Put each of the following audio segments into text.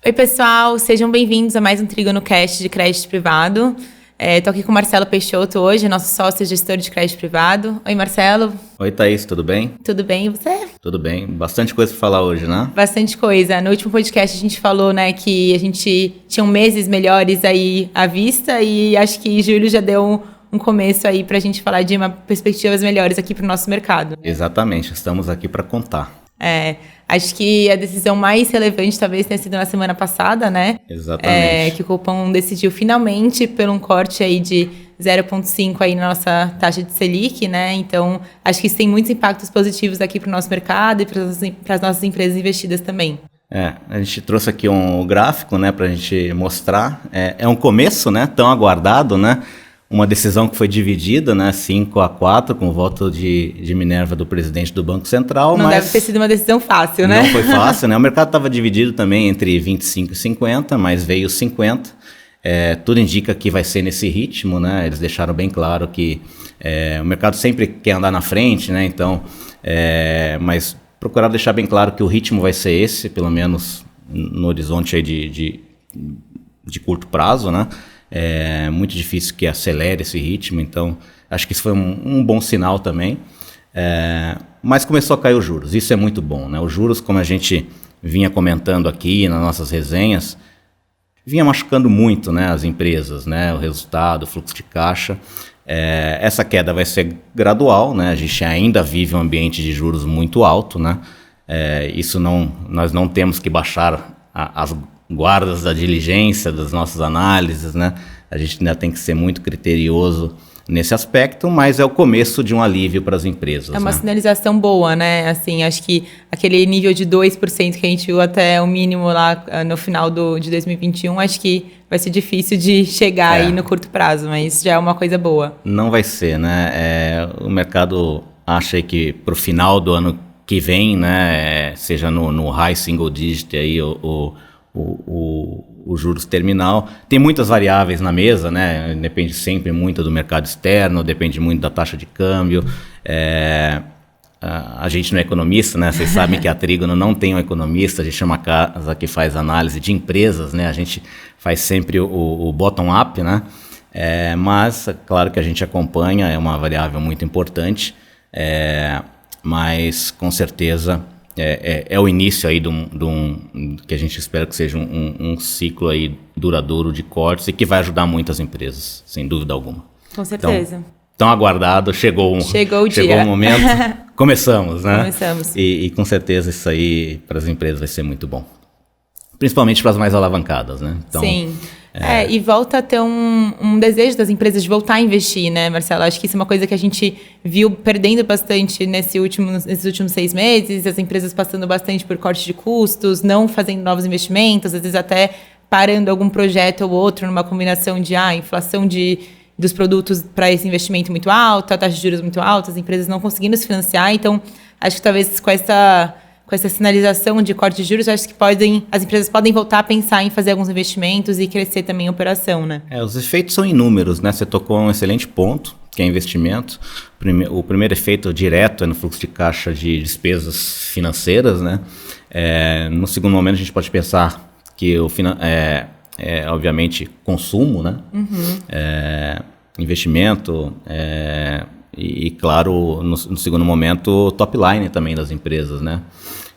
Oi, pessoal, sejam bem-vindos a mais um Trígono Cast de crédito privado. Estou aqui com o Marcelo Peixoto hoje, nosso sócio e gestor de crédito privado. Oi, Marcelo. Oi, Thaís, tudo bem? Tudo bem, e você? Tudo bem, bastante coisa para falar hoje, né? Bastante coisa. No último podcast a gente falou, né, que a gente tinha meses melhores aí à vista e acho que julho já deu um começo aí para a gente falar de perspectivas melhores aqui para o nosso mercado. Exatamente, estamos aqui para contar. Acho que a decisão mais relevante talvez tenha sido na semana passada, né? Exatamente. Que o Copom decidiu finalmente por um corte aí de 0,5 aí na nossa taxa de Selic, né? Então, acho que isso tem muitos impactos positivos aqui para o nosso mercado e para as nossas empresas investidas também. A gente trouxe aqui um gráfico, né, para a gente mostrar. É um começo, né, tão aguardado, né? Uma decisão que foi dividida, né, 5-4, com o voto de Minerva do presidente do Banco Central. Não deve ter sido uma decisão fácil, né? Não foi fácil, né? O mercado estava dividido também entre 25 e 50, mas veio 50. Tudo indica que vai ser nesse ritmo, né? Eles deixaram bem claro que o mercado sempre quer andar na frente, né? Então, mas procuraram deixar bem claro que o ritmo vai ser esse, pelo menos no horizonte aí de curto prazo, né? É muito difícil que acelere esse ritmo, então acho que isso foi um bom sinal também. Mas começou a cair os juros, isso é muito bom, né? Os juros, como a gente vinha comentando aqui nas nossas resenhas, vinha machucando muito, né, as empresas, né? O resultado, o fluxo de caixa. Essa queda vai ser gradual, né? A gente ainda vive um ambiente de juros muito alto, né? Nós não temos que baixar as guardas da diligência, das nossas análises, né? A gente ainda tem que ser muito criterioso nesse aspecto, mas é o começo de um alívio para as empresas. É uma sinalização boa, né? Assim, acho que aquele nível de 2% que a gente viu até o mínimo lá no final de 2021, acho que vai ser difícil de chegar aí no curto prazo, mas já é uma coisa boa. Não vai ser, né? O mercado acha que para o final do ano que vem, né, seja no high single digit aí, o juros terminal. Tem muitas variáveis na mesa, né? Depende sempre muito do mercado externo, depende muito da taxa de câmbio. A gente não é economista, né? Vocês sabem que a Trígono não tem um economista, a gente é uma casa que faz análise de empresas, né? A gente faz sempre o bottom-up, né? Mas, claro que a gente acompanha, é uma variável muito importante, mas com certeza é o início aí de um que a gente espera que seja um ciclo aí duradouro de cortes e que vai ajudar muito as empresas, sem dúvida alguma. Com certeza. Tão aguardado, chegou o momento, começamos, né? Começamos. E com certeza isso aí para as empresas vai ser muito bom. Principalmente para as mais alavancadas, né? Então, sim. E volta a ter um desejo das empresas de voltar a investir, né, Marcelo? Acho que isso é uma coisa que a gente viu perdendo bastante nesses últimos 6 meses, as empresas passando bastante por corte de custos, não fazendo novos investimentos, às vezes até parando algum projeto ou outro numa combinação de inflação dos produtos para esse investimento muito alto, a taxa de juros muito alta, as empresas não conseguindo se financiar. Então, acho que talvez com essa sinalização de corte de juros, acho que as empresas podem voltar a pensar em fazer alguns investimentos e crescer também a operação, né? Os efeitos são inúmeros, né? Você tocou um excelente ponto, que é investimento. O primeiro efeito direto é no fluxo de caixa de despesas financeiras, né? No segundo momento, a gente pode pensar que obviamente, consumo, né? Uhum. Investimento, e claro, no segundo momento, top line também das empresas, né?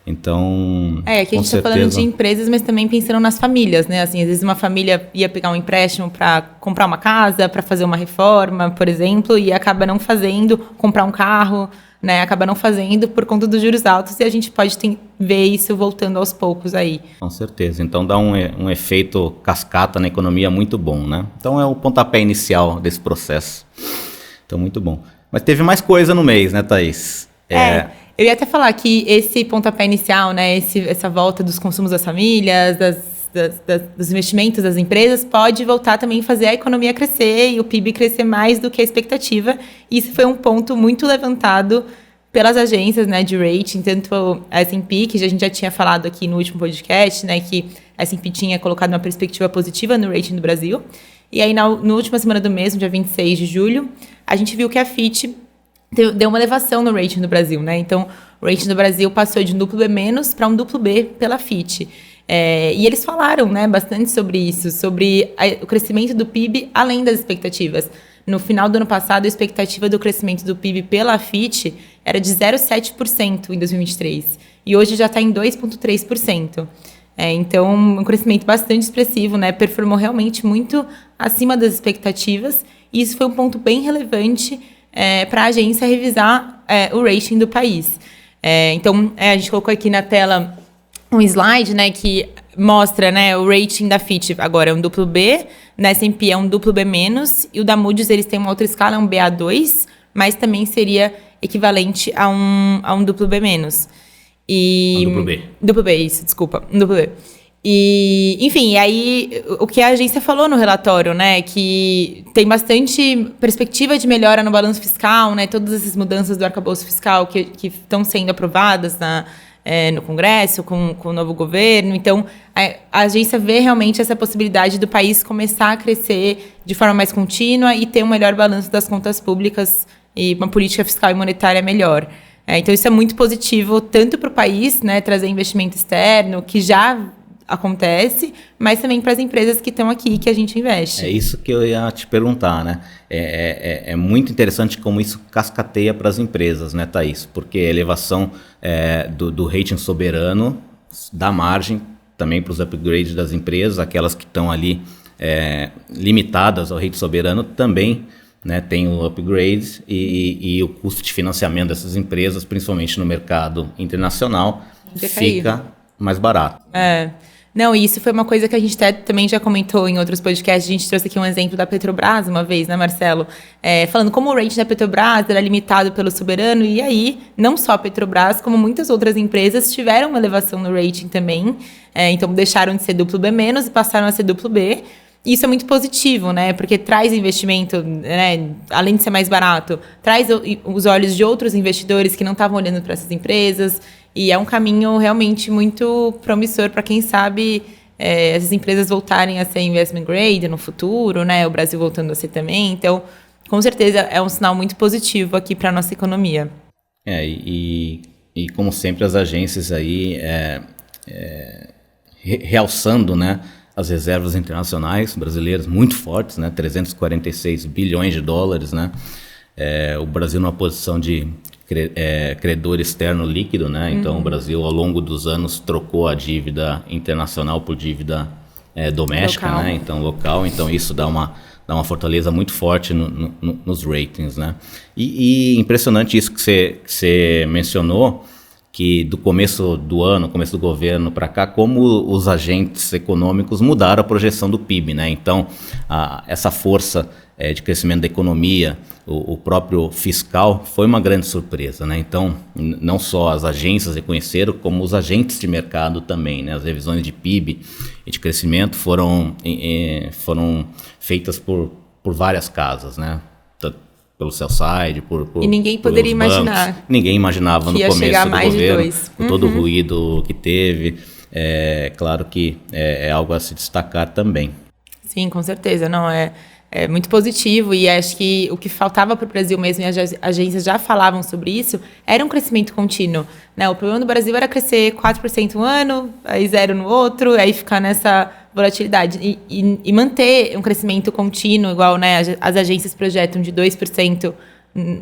Então, aqui a gente está falando de empresas, mas também pensando nas famílias, né? Assim, às vezes uma família ia pegar um empréstimo para comprar uma casa, para fazer uma reforma, por exemplo, e acaba não fazendo, comprar um carro, né? Acaba não fazendo por conta dos juros altos e a gente pode ver isso voltando aos poucos aí. Com certeza. Então dá um efeito cascata na economia muito bom, né? Então é o pontapé inicial desse processo. Então, muito bom. Mas teve mais coisa no mês, né, Thaís? Eu ia até falar que esse pontapé inicial, né, essa volta dos consumos das famílias, dos investimentos das empresas, pode voltar também a fazer a economia crescer e o PIB crescer mais do que a expectativa. Isso foi um ponto muito levantado pelas agências, né, de rating, tanto a S&P, que a gente já tinha falado aqui no último podcast, né, que a S&P tinha colocado uma perspectiva positiva no rating do Brasil. E aí, na última semana do mês, no dia 26 de julho, a gente viu que a Fitch deu uma elevação no rating do Brasil, né? Então, o rating do Brasil passou de um duplo B- para um duplo B pela Fitch. E eles falaram, né, bastante sobre isso, sobre o crescimento do PIB além das expectativas. No final do ano passado, a expectativa do crescimento do PIB pela Fitch era de 0,7% em 2023. E hoje já está em 2,3%. Então, um crescimento bastante expressivo, né? Performou realmente muito acima das expectativas. E isso foi um ponto bem relevante para a agência revisar o rating do país. Então, a gente colocou aqui na tela um slide, né, que mostra, né, o rating da Fitch agora é um B, na S&P é um B-, e o da Moody's eles têm uma outra escala, é um Ba2, mas também seria equivalente a um B-. Um B, isso, desculpa. Um B. E, enfim, aí o que a agência falou no relatório, né, que tem bastante perspectiva de melhora no balanço fiscal, né, todas essas mudanças do arcabouço fiscal que estão sendo aprovadas no Congresso, com o novo governo. Então, a agência vê realmente essa possibilidade do país começar a crescer de forma mais contínua e ter um melhor balanço das contas públicas e uma política fiscal e monetária melhor. Então, isso é muito positivo, tanto para o país, né, trazer investimento externo, que já acontece, mas também para as empresas que estão aqui, que a gente investe. É isso que eu ia te perguntar, né? É muito interessante como isso cascateia para as empresas, né, Thaís? Porque a elevação do rating soberano dá margem também para os upgrades das empresas, aquelas que estão ali limitadas ao rating soberano também, né, tem o upgrade e o custo de financiamento dessas empresas, principalmente no mercado internacional, fica mais barato. Não, e isso foi uma coisa que a gente também já comentou em outros podcasts. A gente trouxe aqui um exemplo da Petrobras uma vez, né, Marcelo? Falando como o rating da Petrobras era limitado pelo soberano, e aí, não só a Petrobras, como muitas outras empresas tiveram uma elevação no rating também. Então, deixaram de ser B- e passaram a ser B. Isso é muito positivo, né? Porque traz investimento, né? Além de ser mais barato, traz os olhos de outros investidores que não estavam olhando para essas empresas. E é um caminho realmente muito promissor para quem sabe essas empresas voltarem a ser investment grade no futuro, né? O Brasil voltando a ser também. Então, com certeza, é um sinal muito positivo aqui para a nossa economia. E como sempre, as agências aí realçando, né, as reservas internacionais brasileiras muito fortes, né, 346 bilhões de dólares, né, o Brasil numa posição de credor externo líquido, né, então o Brasil ao longo dos anos trocou a dívida internacional por dívida doméstica, local. Né, então local, então isso dá uma fortaleza muito forte nos ratings, né, e impressionante isso que você mencionou, que do começo do ano, começo do governo para cá, como os agentes econômicos mudaram a projeção do PIB, né? Então, essa força de crescimento da economia, o próprio fiscal, foi uma grande surpresa, né? Então, não só as agências reconheceram, como os agentes de mercado também, né? As revisões de PIB e de crescimento foram feitas por várias casas, né? Pelo sell-side, e ninguém poderia imaginar. Ninguém imaginava no começo do governo, com todo o ruído que teve. Claro que é algo a se destacar também. Sim, com certeza. Não, é muito positivo, e acho que o que faltava para o Brasil mesmo, e as agências já falavam sobre isso, era um crescimento contínuo, né? O problema do Brasil era crescer 4% um ano, aí 0% no outro, aí ficar nessa volatilidade. E manter um crescimento contínuo, igual, né, as agências projetam de 2%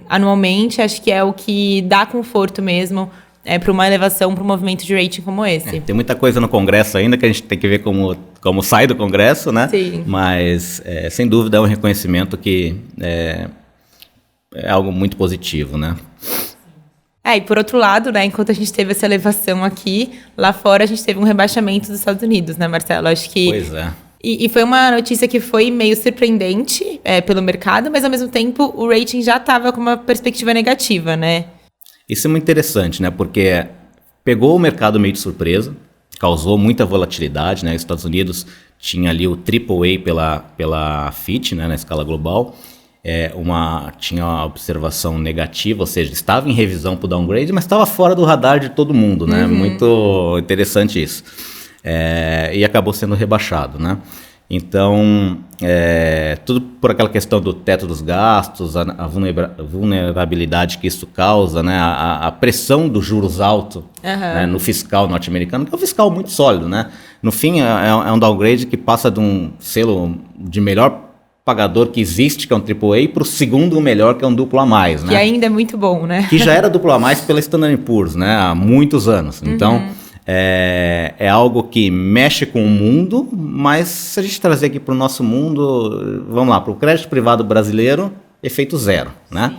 anualmente, acho que é o que dá conforto mesmo para uma elevação, para um movimento de rating como esse. Tem muita coisa no Congresso ainda que a gente tem que ver como sai do Congresso, né? Sim. Mas, sem dúvida, é um reconhecimento que é algo muito positivo, né? E por outro lado, né, enquanto a gente teve essa elevação aqui, lá fora a gente teve um rebaixamento dos Estados Unidos, né, Marcelo? Acho que... Pois é. E foi uma notícia que foi meio surpreendente pelo mercado, mas ao mesmo tempo o rating já estava com uma perspectiva negativa, né? Isso é muito interessante, né? Porque pegou o mercado meio de surpresa, causou muita volatilidade, né? Os Estados Unidos tinha ali o AAA pela Fitch, né, na escala global. Tinha uma observação negativa, ou seja, estava em revisão para o downgrade, mas estava fora do radar de todo mundo, né? Muito interessante isso. E acabou sendo rebaixado, né? Então, tudo por aquela questão do teto dos gastos, a vulnerabilidade que isso causa, né? A pressão dos juros altos, né? No fiscal norte-americano, que é um fiscal muito sólido, né? No fim, é um downgrade que passa de um selo de melhor pagador que existe, que é um AAA, para o segundo melhor, que é um duplo A+, né? Que ainda é muito bom, né? Que já era duplo A+, pela Standard & Poor's, né? Há muitos anos. Então, é algo que mexe com o mundo, mas se a gente trazer aqui para o nosso mundo, vamos lá, para o crédito privado brasileiro, efeito zero, né?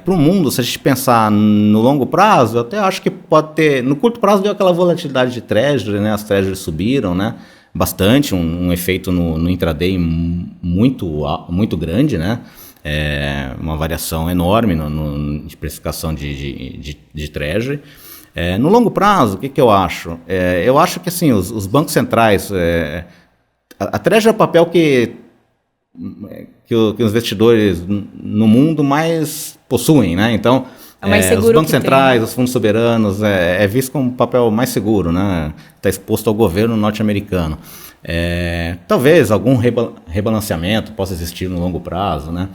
Para o mundo, se a gente pensar no longo prazo, eu até acho que pode ter... No curto prazo deu aquela volatilidade de treasury, né? As treasuries subiram, né? Bastante, um efeito no intraday muito grande, né? Uma variação enorme de precificação de treasury. No longo prazo, o que eu acho? Eu acho que assim, os bancos centrais, a treasury é o papel que os investidores no mundo mais possuem, né? Então, os bancos centrais, os fundos soberanos, é visto como um papel mais seguro, né? Está exposto ao governo norte-americano. Talvez algum rebalanceamento possa existir no longo prazo, né?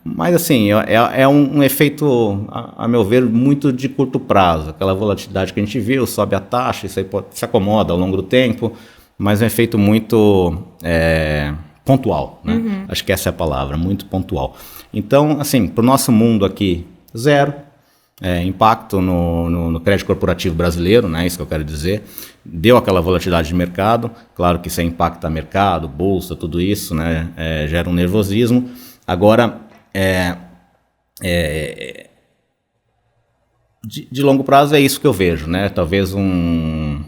Mas assim, é um efeito, a meu ver, muito de curto prazo. Aquela volatilidade que a gente viu, sobe a taxa, isso aí se acomoda ao longo do tempo, mas é um efeito muito pontual, né? Acho que essa é a palavra, muito pontual. Então, assim, para o nosso mundo aqui, zero impacto no crédito corporativo brasileiro, né? Isso que eu quero dizer. Deu aquela volatilidade de mercado, claro que isso impacta mercado, bolsa, tudo isso, né? Gera um nervosismo. Agora, de longo prazo é isso que eu vejo, né? Talvez um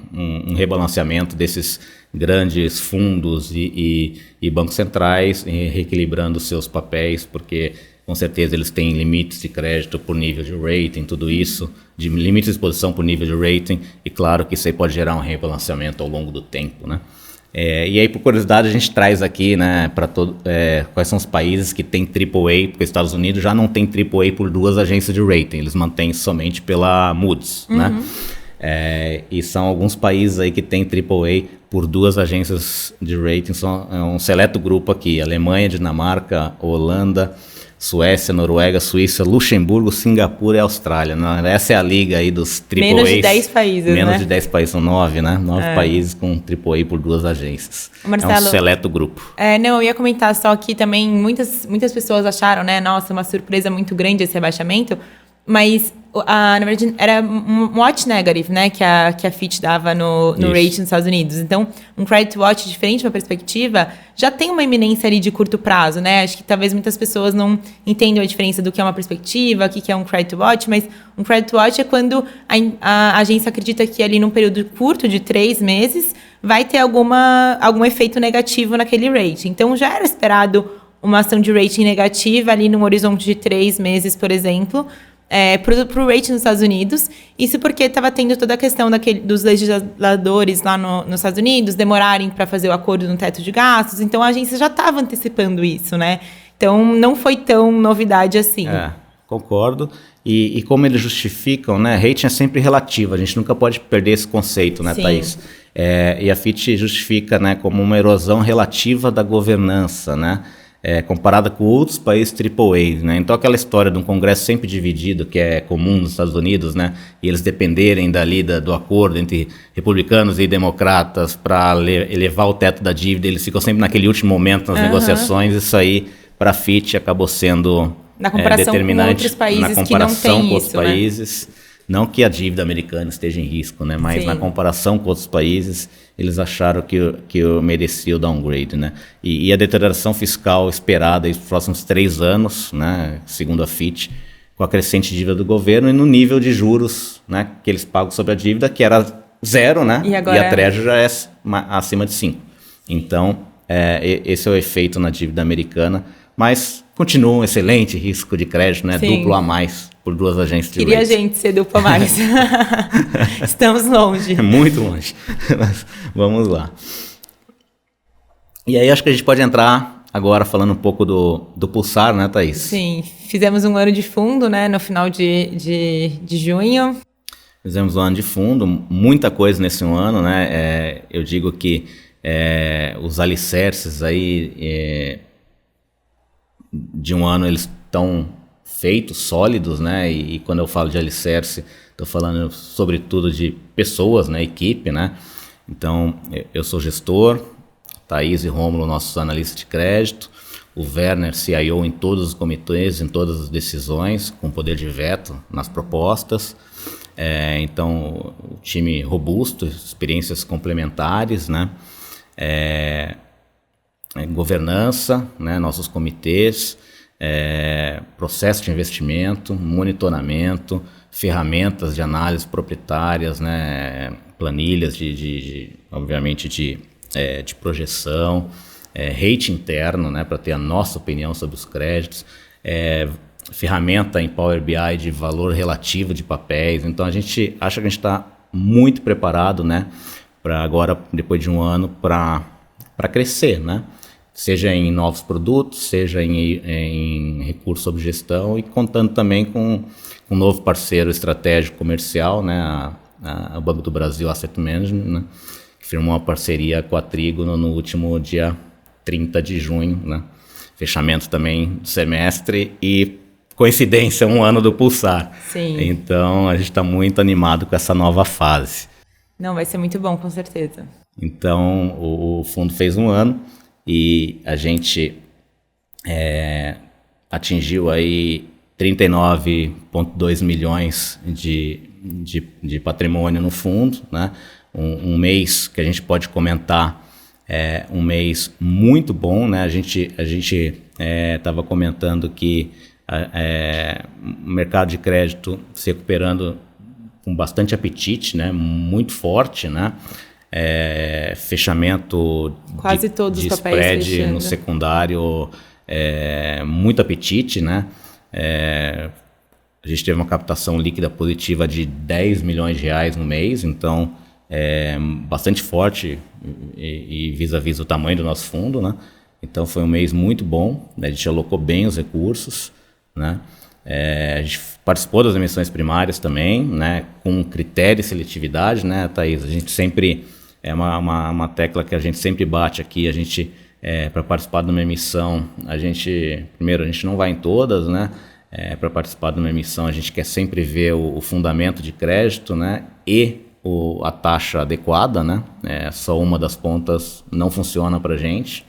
rebalanceamento desses grandes fundos e bancos centrais reequilibrando seus papéis, porque com certeza eles têm limites de crédito por nível de rating, tudo isso, de limites de exposição por nível de rating, e claro que isso aí pode gerar um rebalanceamento ao longo do tempo, né? E aí, por curiosidade, a gente traz aqui, né, para quais são os países que têm AAA, porque os Estados Unidos já não tem AAA por duas agências de rating, eles mantêm somente pela Moody's, né? E são alguns países aí que têm AAA por duas agências de rating, são um seleto grupo aqui: Alemanha, Dinamarca, Holanda, Suécia, Noruega, Suíça, Luxemburgo, Singapura e Austrália. Essa é a liga aí dos AAAs. Menos de 10 países, Menos né? de 10 países, são 9, né? 9 países com AAA por duas agências. Marcelo, é um seleto grupo. Não, eu ia comentar só que também muitas pessoas acharam, né? Nossa, uma surpresa muito grande esse rebaixamento, mas na verdade era um watch negative, né? Que a Fitch dava no rating nos Estados Unidos. Então, um credit watch diferente de uma perspectiva já tem uma iminência ali de curto prazo, né? Acho que talvez muitas pessoas não entendam a diferença do que é uma perspectiva, o que é um credit watch, mas um credit watch é quando a agência acredita que ali num período curto de 3 meses vai ter algum efeito negativo naquele rating. Então, já era esperado uma ação de rating negativa ali num horizonte de 3 meses, por exemplo, para o rating nos Estados Unidos. Isso porque estava tendo toda a questão dos legisladores lá nos Estados Unidos demorarem para fazer o acordo no teto de gastos. Então, a agência já estava antecipando isso, né? Então, não foi tão novidade assim. Concordo. E como eles justificam, né? Rating é sempre relativo. A gente nunca pode perder esse conceito, né, Thaís? E a Fitch justifica, né, como uma erosão relativa da governança, né? Comparada com outros países AAA, né? Então aquela história de um congresso sempre dividido, que é comum nos Estados Unidos, né? E eles dependerem do acordo entre republicanos e democratas para elevar o teto da dívida, eles ficam sempre naquele último momento nas negociações. Isso aí, para a Fitch, acabou sendo na comparação determinante com outros países na comparação que não tem com outros isso, países. Né? Não que a dívida americana esteja em risco, né? Mas na comparação com outros países, eles acharam que eu merecia o downgrade, né? E a deterioração fiscal esperada nos próximos 3 anos, né? Segundo a Fitch, com a crescente dívida do governo e no nível de juros, né, que eles pagam sobre a dívida, que era 0, né? E a Treasury já é acima de 5. Então, esse é o efeito na dívida americana, mas continua um excelente risco de crédito, né? Duplo A+. Por duas agências de rating. Queria a gente ser duplo A+. Estamos longe. Muito longe. Mas vamos lá. E aí acho que a gente pode entrar agora falando um pouco do Pulsar, né, Thaís? Sim. Fizemos um ano de fundo, né, no final de junho. Fizemos um ano de fundo, muita coisa nesse ano, né? Eu digo que Os alicerces aí de um ano eles estão feitos, sólidos, né? E quando eu falo de alicerce, estou falando sobretudo de pessoas, né? Equipe, né? Então, eu sou gestor, Thaís e Rômulo, nossos analistas de crédito, o Werner, CIO em todos os comitês, em todas as decisões, com poder de veto nas propostas. Então, o time robusto, experiências complementares, né? Governança, né? Nossos comitês, processo de investimento, monitoramento, ferramentas de análise proprietárias, né? Planilhas obviamente de projeção, rate interno, né? Para ter a nossa opinião sobre os créditos, ferramenta em Power BI de valor relativo de papéis. Então a gente acha que a gente está muito preparado, né? Para agora, depois de um ano, para crescer, né? Seja em novos produtos, seja em recursos sob gestão e contando também com um novo parceiro estratégico comercial, né? O Banco do Brasil Asset Management, né? Que firmou uma parceria com a Trígono no último dia 30 de junho, né? Fechamento também do semestre e coincidência, um ano do Pulsar. Sim. Então a gente está muito animado com essa nova fase. Não, vai ser muito bom, com certeza. Então o fundo fez um ano e a gente atingiu aí 39,2 milhões de patrimônio no fundo, né? Um mês que a gente pode comentar um mês muito bom, né? A gente estava comentando que o mercado de crédito se recuperando com bastante apetite, né? Muito forte, né? Fechamento quase todos de os papéis spread fechando. No secundário, muito apetite, né? A gente teve uma captação líquida positiva de 10 milhões de reais no mês, então bastante forte e vis-a-vis o tamanho do nosso fundo, né? Então foi um mês muito bom, né? A gente alocou bem os recursos, né? A gente participou das emissões primárias também, né? Com critério e seletividade, né, Thaís? A gente sempre, uma tecla que a gente sempre bate aqui, a gente, para participar de uma emissão, primeiro, a gente não vai em todas, né? Para participar de uma emissão, a gente quer sempre ver o fundamento de crédito, né? E a taxa adequada, né? Só uma das pontas não funciona para a gente.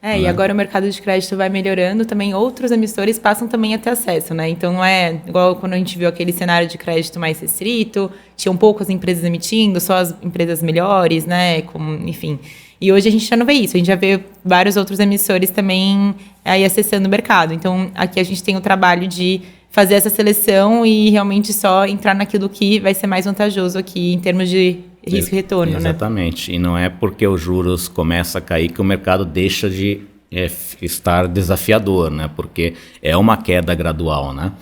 E agora o mercado de crédito vai melhorando, também outros emissores passam também a ter acesso, né? Então não é igual quando a gente viu aquele cenário de crédito mais restrito, tinham poucas empresas emitindo, só as empresas melhores, né? Enfim. E hoje a gente já não vê isso, a gente já vê vários outros emissores também aí acessando o mercado. Então aqui a gente tem o trabalho de fazer essa seleção e realmente só entrar naquilo que vai ser mais vantajoso aqui em termos de risco e retorno, né? Exatamente. E não é porque os juros começam a cair que o mercado deixa de estar desafiador, né? Porque é uma queda gradual, né?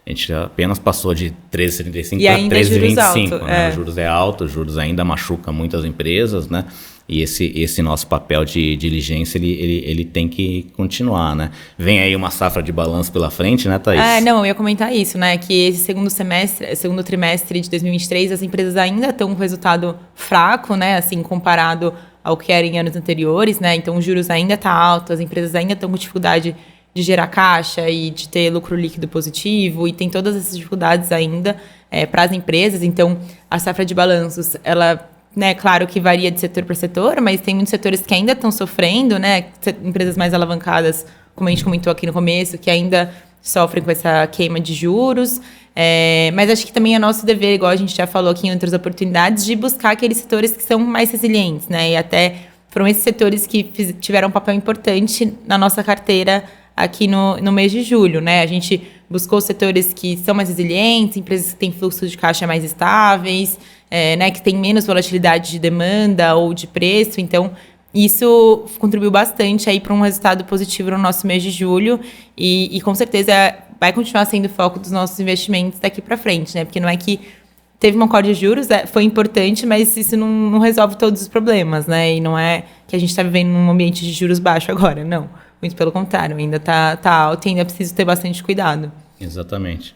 A gente apenas passou de 13,75 para 13,25. Né? Os juros alto, os juros ainda machucam muitas empresas, né? E esse nosso papel de diligência, ele tem que continuar, né? Vem aí uma safra de balanço pela frente, né, Thaís? Não, eu ia comentar isso, né? Que esse segundo trimestre de 2023, as empresas ainda estão com resultado fraco, né? Assim, comparado ao que era em anos anteriores, né? Então, os juros ainda estão altos, as empresas ainda estão com dificuldade de gerar caixa e de ter lucro líquido positivo, e tem todas essas dificuldades ainda para as empresas. Então, a safra de balanços, ela... né, claro que varia de setor para setor, mas tem muitos setores que ainda estão sofrendo, né, empresas mais alavancadas, como a gente comentou aqui no começo, que ainda sofrem com essa queima de juros, mas acho que também é nosso dever, igual a gente já falou aqui em outras oportunidades, de buscar aqueles setores que são mais resilientes, né, e até foram esses setores que tiveram um papel importante na nossa carteira aqui no mês de julho, né, a gente buscou setores que são mais resilientes, empresas que têm fluxos de caixa mais estáveis, né, que tem menos volatilidade de demanda ou de preço. Então, isso contribuiu bastante aí para um resultado positivo no nosso mês de julho e com certeza vai continuar sendo o foco dos nossos investimentos daqui para frente, né? Porque não é que teve uma corte de juros, foi importante, mas isso não resolve todos os problemas, né? E não é que a gente está vivendo num ambiente de juros baixo agora, não. Muito pelo contrário, ainda tá alto e ainda é preciso ter bastante cuidado. Exatamente.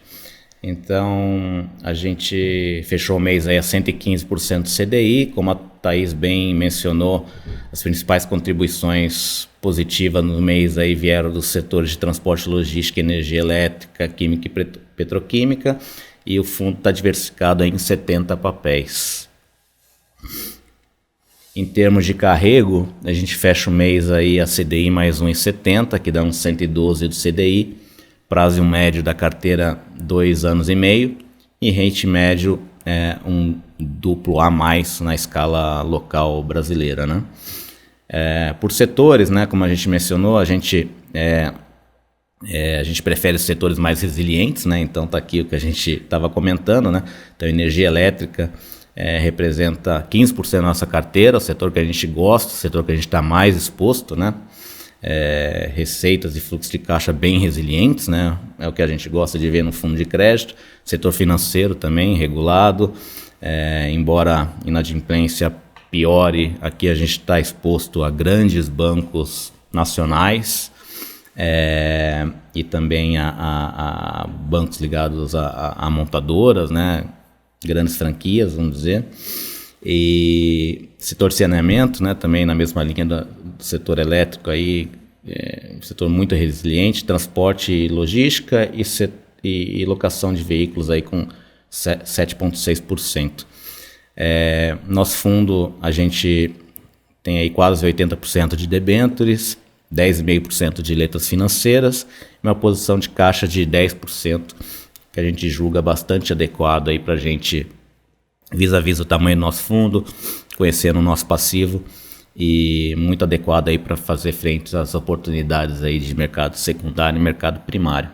Então, a gente fechou o mês aí a 115% CDI, como a Thaís bem mencionou, as principais contribuições positivas no mês aí vieram dos setores de transporte, logística, energia elétrica, química e petroquímica, e o fundo está diversificado em 70 papéis. Em termos de carrego, a gente fecha o mês aí a CDI mais 1,70, que dá uns 112 do CDI, prazo médio da carteira 2 anos e meio, e rate médio um duplo A mais na escala local brasileira, né? Por setores, né, como a gente mencionou, a gente prefere os setores mais resilientes, né? Então tá aqui o que a gente estava comentando, né? Então energia elétrica representa 15% da nossa carteira, o setor que a gente gosta, o setor que a gente está mais exposto, né? Receitas e fluxos de caixa bem resilientes, né? É o que a gente gosta de ver no fundo de crédito. Setor financeiro também regulado, embora inadimplência piore, aqui a gente está exposto a grandes bancos nacionais e também a bancos ligados a montadoras, né? Grandes franquias, vamos dizer. E setor de saneamento, né, também na mesma linha do setor elétrico, aí, setor muito resiliente, transporte e logística e locação de veículos aí com 7,6%. Nosso fundo, a gente tem aí quase 80% de debêntures, 10,5% de letras financeiras, uma posição de caixa de 10%, que a gente julga bastante adequado aí para a gente, vis-a-vis o tamanho do nosso fundo, conhecendo o nosso passivo, e muito adequado aí para fazer frente às oportunidades aí de mercado secundário e mercado primário.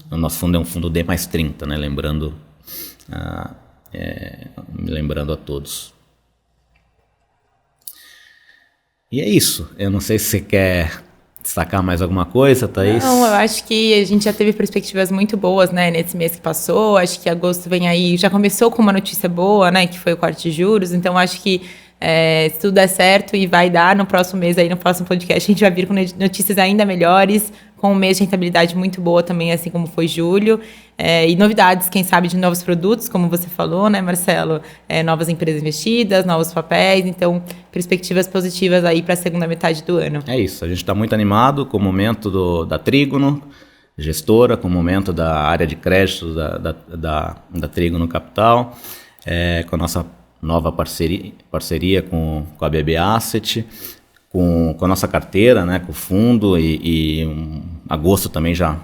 O nosso fundo é um fundo D mais 30, né? Lembrando a todos. E é isso. Eu não sei se você quer destacar mais alguma coisa, Thaís? Não, eu acho que a gente já teve perspectivas muito boas, né, nesse mês que passou. Acho que agosto vem aí, já começou com uma notícia boa, né, que foi o corte de juros. Então, acho que se tudo der certo e vai dar no próximo mês, aí no próximo podcast, a gente vai vir com notícias ainda melhores, com um mês de rentabilidade muito boa também, assim como foi julho. E novidades, quem sabe, de novos produtos, como você falou, né, Marcelo? Novas empresas investidas, novos papéis. Então, perspectivas positivas aí para a segunda metade do ano. É isso, a gente está muito animado com o momento da Trígono, gestora, com o momento da área de crédito da Trígono Capital, com a nossa nova parceria com a BB Asset, com a nossa carteira, né, com o fundo, e agosto também já,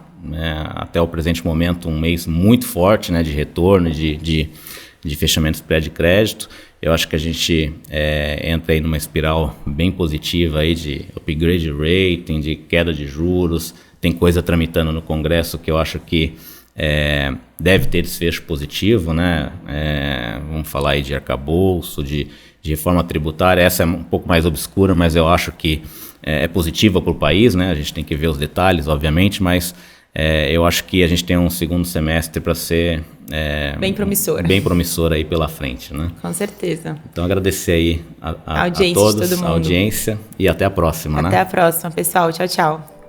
até o presente momento, um mês muito forte, né, de retorno, de fechamento de spread de crédito. Eu acho que a gente entra aí numa espiral bem positiva aí de upgrade rating, de queda de juros. Tem coisa tramitando no Congresso que eu acho que deve ter desfecho positivo, né? Vamos falar aí de arcabouço, de reforma tributária. Essa é um pouco mais obscura, mas eu acho que é positiva para o país, né? A gente tem que ver os detalhes, obviamente, mas eu acho que a gente tem um segundo semestre para ser bem promissor. Bem promissor aí pela frente, né? Com certeza. Então, agradecer aí a audiência todos, de todo mundo. A audiência, e até a próxima, Até a próxima, pessoal. Tchau, tchau.